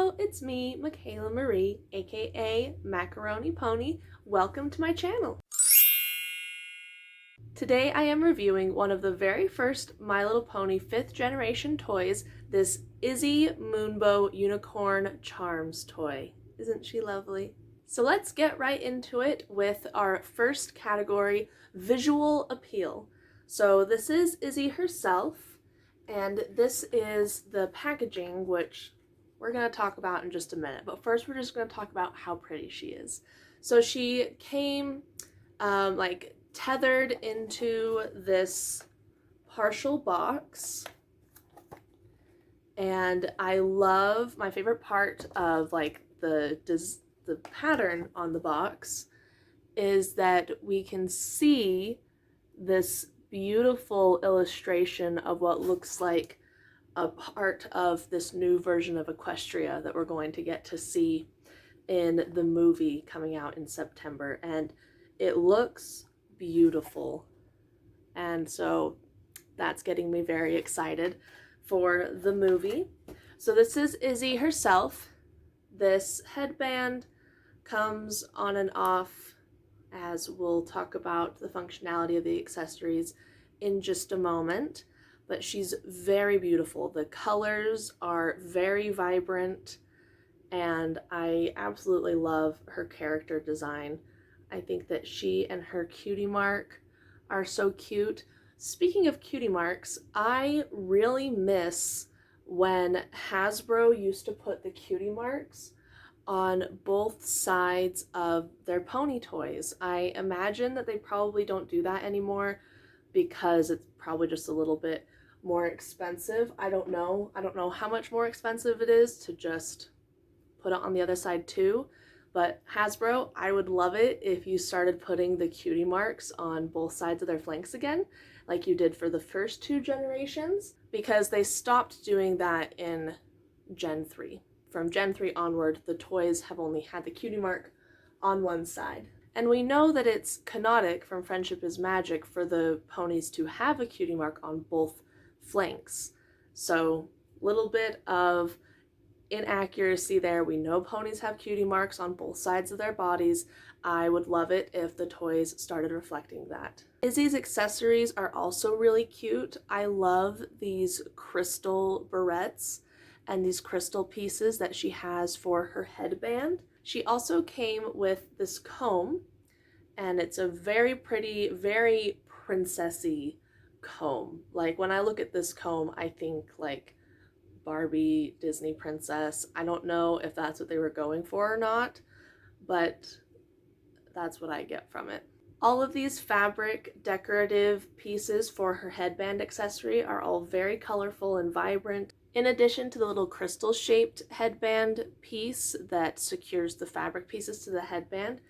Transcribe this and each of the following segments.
Hello, it's me, Michaela Marie, aka Makaroni Pony. Welcome to my channel. Today I am reviewing one of the very first My Little Pony 5th generation toys, this Izzy Moonbow Unicorn Charms toy. Isn't she lovely? So let's get right into it with our first category, visual appeal. So this is Izzy herself, and this is the packaging, which we're going to talk about in just a minute. But first we're just going to talk about how pretty she is. So she came like tethered into this partial box, and I love, my favorite part of like the pattern on the box is that we can see this beautiful illustration of what looks like a part of this new version of Equestria that we're going to get to see in the movie coming out in September, and it looks beautiful, and so that's getting me very excited for the movie. So this is Izzy herself. This headband comes on and off, as we'll talk about the functionality of the accessories in just a moment, but she's very beautiful. The colors are very vibrant, and I absolutely love her character design. I think that she and her cutie mark are so cute. Speaking of cutie marks, I really miss when Hasbro used to put the cutie marks on both sides of their pony toys. I imagine that they probably don't do that anymore because it's probably just a little bit more expensive. I don't know how much more expensive it is to just put it on the other side too. But Hasbro, I would love it if you started putting the cutie marks on both sides of their flanks again, like you did for the first 2 generations, because they stopped doing that in Gen 3. From Gen 3 onward, the toys have only had the cutie mark on one side. And we know that it's canonic from Friendship is Magic for the ponies to have a cutie mark on both flanks. So, little bit of inaccuracy there. We know ponies have cutie marks on both sides of their bodies. I would love it if the toys started reflecting that. Izzy's accessories are also really cute. I love these crystal barrettes and these crystal pieces that she has for her headband. She also came with this comb, and it's a very pretty, very princessy comb. Like when I look at this comb, I think like Barbie Disney princess. I don't know if that's what they were going for or not, but that's what I get from it. All of these fabric decorative pieces for her headband accessory are all very colorful and vibrant. In addition to the little crystal shaped headband piece that secures the fabric pieces to the headband,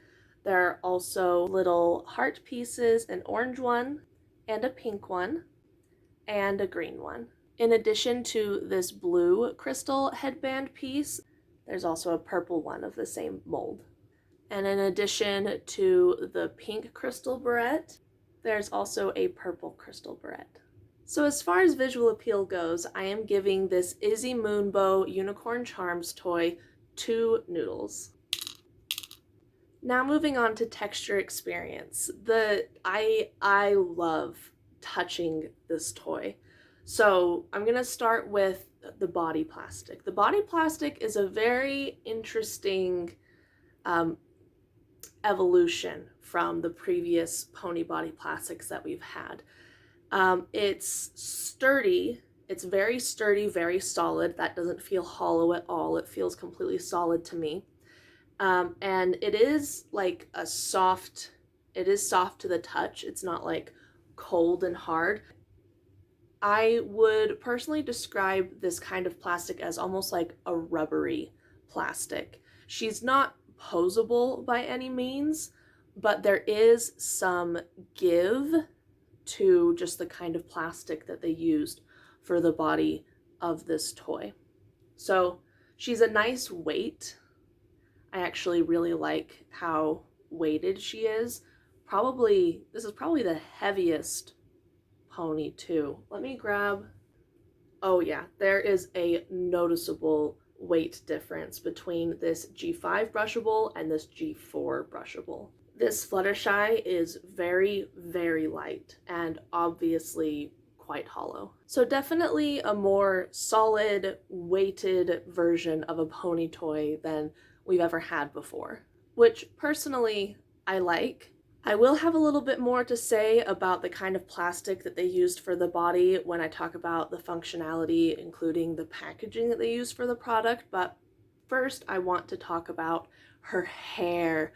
there are also little heart pieces, an orange one and a pink one and a green one. In addition to this blue crystal headband piece, there's also a purple one of the same mold. And in addition to the pink crystal barrette, there's also a purple crystal barrette. So as far as visual appeal goes, I am giving this Izzy Moonbow Unicorn Charms toy 2 noodles. Now moving on to texture experience. I love touching this toy. So I'm gonna start with the body plastic. The body plastic is a very interesting evolution from the previous pony body plastics that we've had. It's sturdy, it's very sturdy, very solid. That doesn't feel hollow at all. It feels completely solid to me. And it is like a soft, it is soft to the touch. It's not like cold and hard. I would personally describe this kind of plastic as almost like a rubbery plastic. She's not posable by any means, but there is some give to just the kind of plastic that they used for the body of this toy. So she's a nice weight. I actually really like how weighted she is. This is probably the heaviest pony too. Let me grab, oh yeah, there is a noticeable weight difference between this G5 brushable and this G4 brushable. This Fluttershy is very, very light and obviously quite hollow. So definitely a more solid, weighted version of a pony toy than we've ever had before, which personally I like. I will have a little bit more to say about the kind of plastic that they used for the body when I talk about the functionality, including the packaging that they used for the product, but first I want to talk about her hair.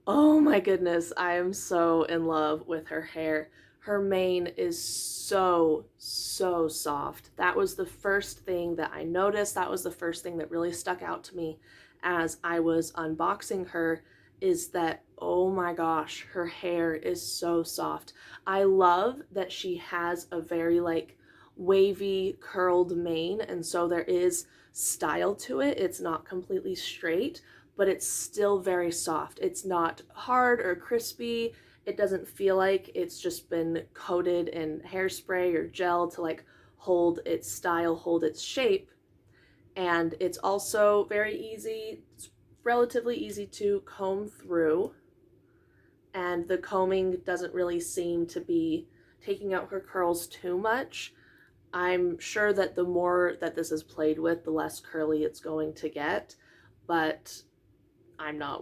Oh my goodness, I am so in love with her hair. Her mane is so soft. That was the first thing that I noticed. That was the first thing that really stuck out to me as I was unboxing her, is that, oh my gosh, her hair is so soft. I love that she has a very like wavy curled mane, and so there is style to it. It's not completely straight, but it's still very soft. It's not hard or crispy. It doesn't feel like it's just been coated in hairspray or gel to like hold its style, hold its shape. And it's also very easy, it's relatively easy to comb through. And the combing doesn't really seem to be taking out her curls too much. I'm sure that the more that this is played with, the less curly it's going to get, but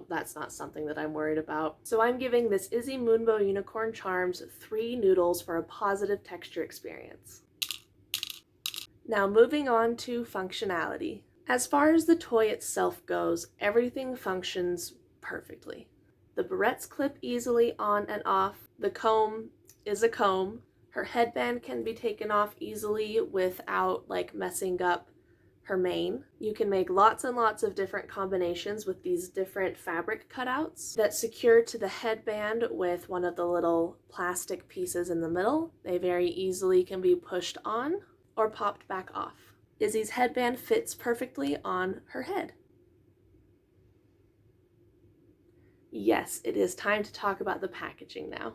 that's not something that I'm worried about. So I'm giving this Izzy Moonbow Unicorn Charms 3 noodles for a positive texture experience. Now moving on to functionality. As far as the toy itself goes, everything functions perfectly. The barrettes clip easily on and off. The comb is a comb. Her headband can be taken off easily without like messing up her mane. You can make lots and lots of different combinations with these different fabric cutouts that secure to the headband with one of the little plastic pieces in the middle. They very easily can be pushed on or popped back off. Izzy's headband fits perfectly on her head. Yes, it is time to talk about the packaging now.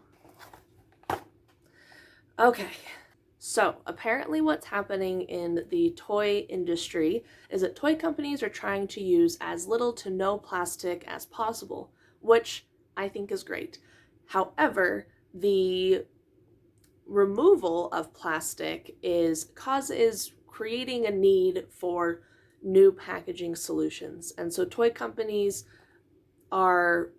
Okay. So apparently what's happening in the toy industry is that toy companies are trying to use as little to no plastic as possible, which I think is great. However, the removal of plastic is creating a need for new packaging solutions. And so toy companies are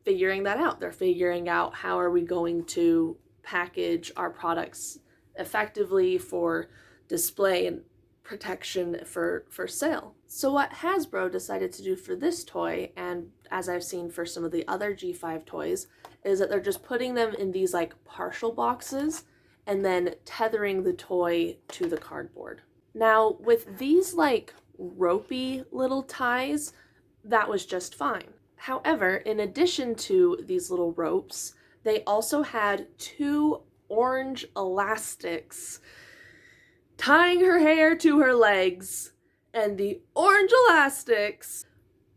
figuring that out. They're figuring out how are we going to package our products effectively for display and protection for sale. So what Hasbro decided to do for this toy, and as I've seen for some of the other G5 toys, is that they're just putting them in these like partial boxes and then tethering the toy to the cardboard. Now with these like ropey little ties, that was just fine. However, in addition to these little ropes, they also had 2 orange elastics tying her hair to her legs, and the orange elastics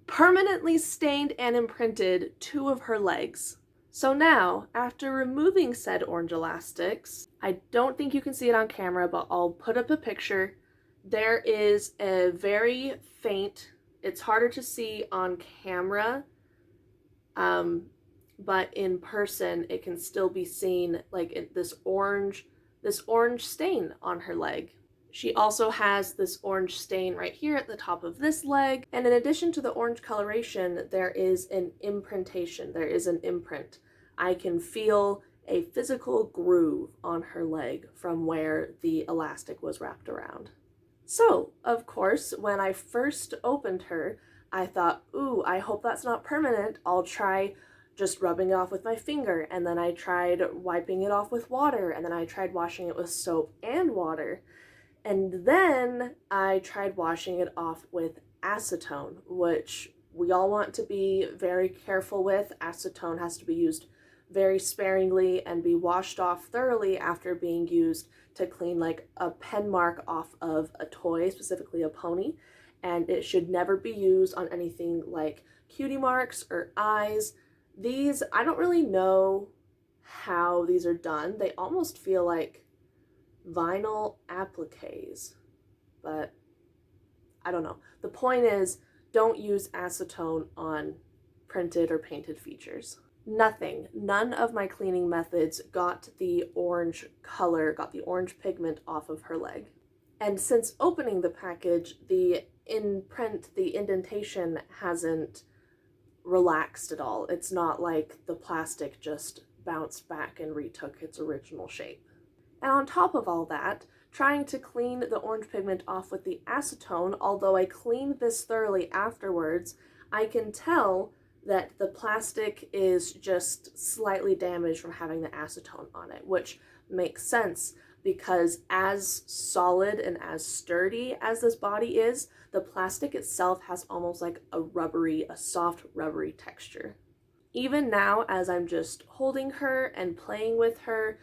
permanently stained and imprinted 2 of her legs. So now, after removing said orange elastics, I don't think you can see it on camera, but I'll put up a picture. There is a very faint, it's harder to see on camera, but in person it can still be seen, like this orange stain on her leg. She also has this orange stain right here at the top of this leg, and in addition to the orange coloration, there is an imprintation, there is an imprint. I can feel a physical groove on her leg from where the elastic was wrapped around. So, of course, when I first opened her, I thought, ooh, I hope that's not permanent. I'll try just rubbing it off with my finger, and then I tried wiping it off with water, and then I tried washing it with soap and water, and then I tried washing it off with acetone, which we all want to be very careful with. Acetone has to be used very sparingly and be washed off thoroughly after being used to clean like a pen mark off of a toy, specifically a pony, and it should never be used on anything like cutie marks or eyes. These, I don't really know how these are done. They almost feel like vinyl appliques, but I don't know. The point is, don't use acetone on printed or painted features. None of my cleaning methods got the orange color, got the orange pigment off of her leg. And since opening the package, the indentation hasn't relaxed at all. It's not like the plastic just bounced back and retook its original shape. And on top of all that, trying to clean the orange pigment off with the acetone, although I cleaned this thoroughly afterwards, I can tell that the plastic is just slightly damaged from having the acetone on it, which makes sense because as solid and as sturdy as this body is, the plastic itself has almost like a soft rubbery texture. Even now, as I'm just holding her and playing with her,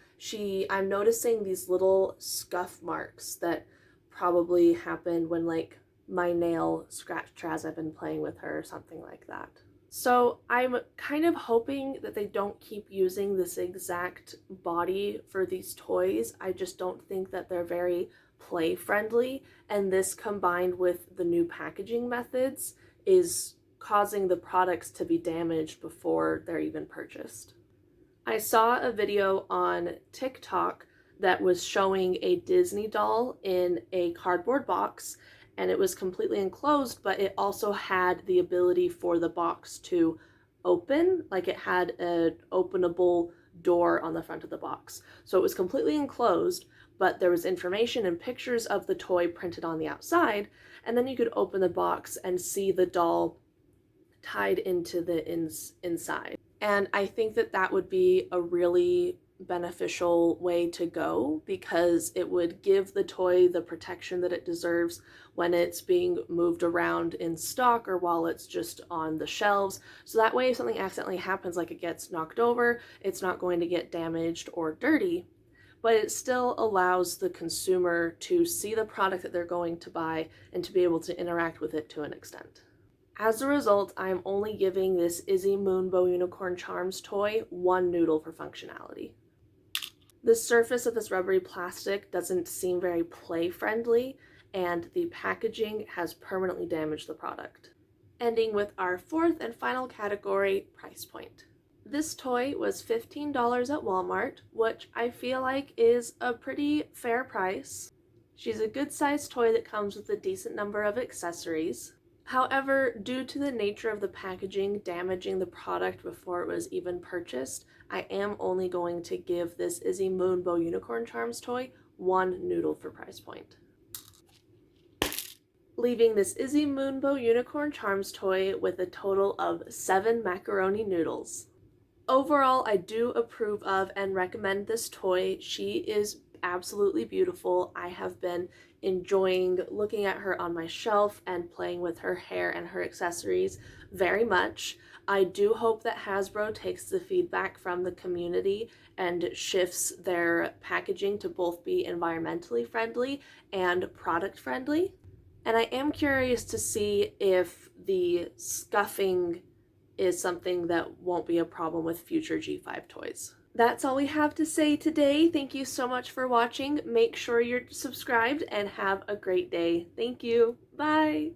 I'm noticing these little scuff marks that probably happened when like my nail scratched her as I've been playing with her or something like that. So I'm kind of hoping that they don't keep using this exact body for these toys. I just don't think that they're very play friendly, and this combined with the new packaging methods is causing the products to be damaged before they're even purchased. I saw a video on TikTok that was showing a Disney doll in a cardboard box, and it was completely enclosed, but it also had the ability for the box to open, like it had an openable door on the front of the box. So it was completely enclosed, but there was information and pictures of the toy printed on the outside, and then you could open the box and see the doll tied into the inside. And I think that that would be a really beneficial way to go because it would give the toy the protection that it deserves when it's being moved around in stock or while it's just on the shelves. So that way if something accidentally happens, like it gets knocked over, it's not going to get damaged or dirty, but it still allows the consumer to see the product that they're going to buy and to be able to interact with it to an extent. As a result, I am only giving this Izzy Moonbow Unicorn Charms toy 1 noodle for functionality. The surface of this rubbery plastic doesn't seem very play-friendly, and the packaging has permanently damaged the product. Ending with our fourth and final category, price point. This toy was $15 at Walmart, which I feel like is a pretty fair price. She's a good-sized toy that comes with a decent number of accessories. However, due to the nature of the packaging damaging the product before it was even purchased, I am only going to give this Izzy Moonbow Unicorn Charms toy 1 noodle for price point. Leaving this Izzy Moonbow Unicorn Charms toy with a total of 7 macaroni noodles. Overall, I do approve of and recommend this toy. She is absolutely beautiful. I have been enjoying looking at her on my shelf and playing with her hair and her accessories very much. I do hope that Hasbro takes the feedback from the community and shifts their packaging to both be environmentally friendly and product friendly. And I am curious to see if the scuffing is something that won't be a problem with future G5 toys. That's all we have to say today. Thank you so much for watching. Make sure you're subscribed and have a great day. Thank you. Bye.